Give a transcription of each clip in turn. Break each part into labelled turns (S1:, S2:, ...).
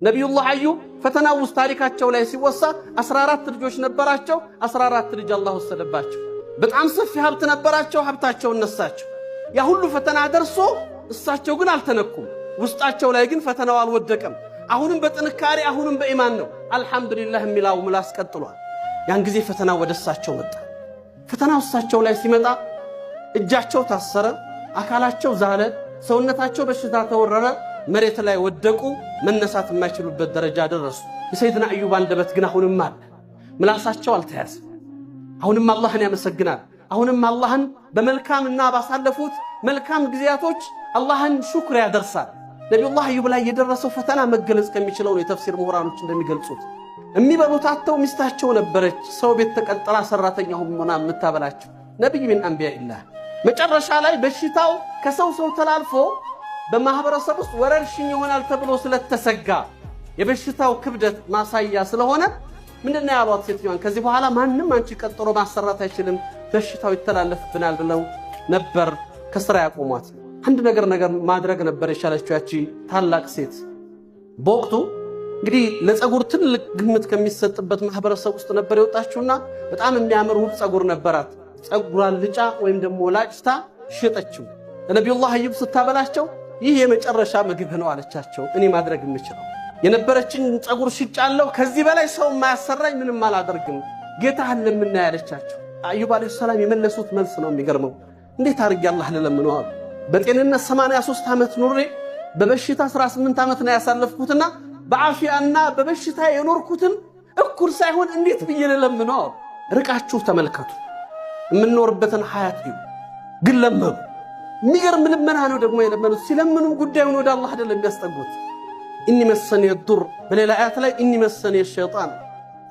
S1: ነቢዩላህ አዩብ ፈተና ውስጥ ታሪካቸው ላይ ሲወሳ 14 ልጆች ነበራቸው። 14 ልጅ አላህ ወሰደባቸው። በጣም ሰፊ ሀብት ነበራቸው፣ ሀብታቸውን ነሳቸው። ያ ሁሉ ፈተና ደርሶ እሳቸው ግን አልተነኩም። ውስጣቸው ላይ ግን ፈተናው አልወደቀም። አሁንም በጥንካሬ አሁንም በኢማን ነው አልহামዱሊላህ የሚላው ምላስ ቀጥሏል። ያን ጊዜ ፈተናው ወደ እሳቸው መጣ። ፈተናው እሳቸው ላይ ሲመጣ እጃቸው ታሰረ፣ አካላቸው ዛለ፣ ሰውነታቸው በሽታ ተወረረ፣ መሬት ላይ ወደቁ፣ መነሳት የማይችሉበት ደረጃ ደረሱ። የሰይድና አዩብ አንደበት ግን አሁንም አለ፣ ምላሳቸው አልተያዘም። አሁንም አላህን ያመሰግናል። አሁንም አላህን በመልካምና ባሳለፉት መልካም ጊዜያቶች አላህን ሹክር ያደርሳል። ነቢዩላህ አዩብ ላይ የደረሰው ፈተና መገለጽ ከሚችለው ነው የተፍሲር ምሁራኖች እንደሚገልጹት። የሚበሉት አጥተው ሚስታቸው ነበረች ሰው ቤት ተቀጥራ ሰራተኛ ሆና የምታበላቸው ነብይ ምን አንቢያኢላህ። መጨረሻ ላይ በሽታው ከሰው ተላልፎ በማህበረሰብ ውስጥ ወረርሽኝ ይሆናል ተብሎ ስለተሰጋ የበሽታው ክብደት ማሳያ ስለሆነ ምንድነው ያሏት ሴትዮዋን፣ ከዚህ በኋላ ማንም አንቺ ቀጥሮ ማሰራት አይችልም፣ በሽታው ይተላለፍብናል ብለው ነበር ከስራ ያቆሟት። አንድ ነገር ማድረግ ነበር የቻለችው ያቺ ታላቅ ሴት። በወቅቱ እንግዲህ ለፀጉር ትልቅ ግምት ከሚሰጥበት ማህበረሰብ ውስጥ ነበር የወጣችውና በጣም የሚያምር ውብ ፀጉር ነበራት። ፀጉሯን ልጫ ወይም ደግሞ ላጭታ ሸጠችው። ለነቢዩላህ አዩብ ስታበላቸው ይህ የመጨረሻ ምግብ ነው አለቻቸው። እኔ ማድረግ የምችለው የነበረችን ፀጉር ሽጫለሁ፣ ከዚህ በላይ ሰው የማያሰራኝ ምንም አላደርግም፣ ጌታህን ለምና ያለቻቸው። አዩብ አለይሂ ሰላም የመለሱት መልስ ነው የሚገርመው። እንዴት አድርጌ አላህ ልለምነው አሉ። በጤንነት 83 ዓመት ኑሬ በበሽታ 18 ዓመት ነው ያሳለፍኩትና በአፊያና በበሽታ የኖርኩትን እኩል ሳይሆን እንዴት ብዬ ልለምነው አሉ። ርቃችሁ ተመልከቱ፣ የምንኖርበትን ሐያት እዩ። ግን ለመኑ። የሚገርም ልመና ነው ደግሞ የለመኑት። ሲለምኑ ጉዳዩን ወደ አላህ አይደለም የሚያስጠጉት። ኢኒ መሰኒ የዱር፣ በሌላ አያት ላይ ኢኒ መሰኒ የሸይጣን፣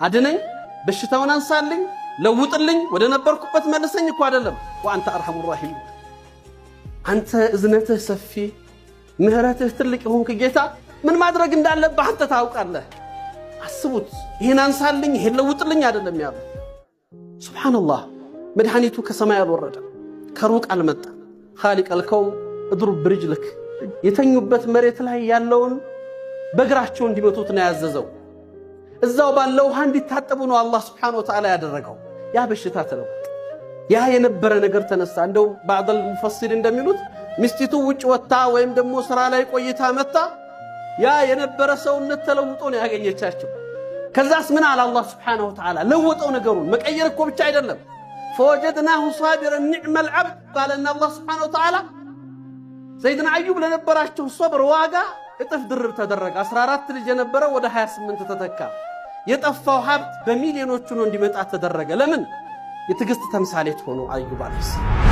S1: አድነኝ፣ በሽታውን አንሳልኝ፣ ለውጥልኝ፣ ወደ ነበርኩበት መልሰኝ እኮ አይደለም። ወአንተ አርሐሙ ራሒም፣ አንተ እዝነትህ ሰፊ ምህረትህ ትልቅ የሆንክ ጌታ ምን ማድረግ እንዳለብህ አንተ ታውቃለህ። አስቡት፣ ይሄን አንሳልኝ፣ ይሄን ለውጥልኝ አይደለም ያሉ። ሱብሃንአላህ፣ መድኃኒቱ ከሰማይ አልወረደም፣ ከሩቅ አልመጣም። ኻሊቅ አልከውን እድሩብ ብርጅልክ፣ የተኙበት መሬት ላይ ያለውን በእግራቸው እንዲመቱት ነው ያዘዘው። እዛው ባለው ውሃ እንዲታጠቡ ነው አላህ ሱብሓነሁ ወተዓላ ያደረገው። ያ በሽታ ተለወጠ፣ ያ የነበረ ነገር ተነሳ። እንደው ባዕደል ሙፈሲር እንደሚሉት ሚስቲቱ ውጭ ወጣ ወይም ደግሞ ስራ ላይ ቆይታ መጣ፣ ያ የነበረ ሰውነት ተለውጦ ነው ያገኘቻቸው። ከዛስ ምን አለ አላህ ሱብሓነሁ ወተዓላ? ለወጠው ነገሩን። መቀየር እኮ ብቻ አይደለም፣ ፈወጀድናሁ ሳቢረን ኒዕመል ዐብድ ባለና አላህ ሱብሓነሁ ወተዓላ ሰይድና አዩብ ለነበራቸው ሶብር ዋጋ እጥፍ ድርብ ተደረገ። 14 ልጅ የነበረ ወደ 28 ተተካ። የጠፋው ሀብት በሚሊዮኖቹ ነው እንዲመጣ ተደረገ። ለምን? የትዕግስት ተምሳሌት ሆኖ አዩብ አለይሂ ሰላም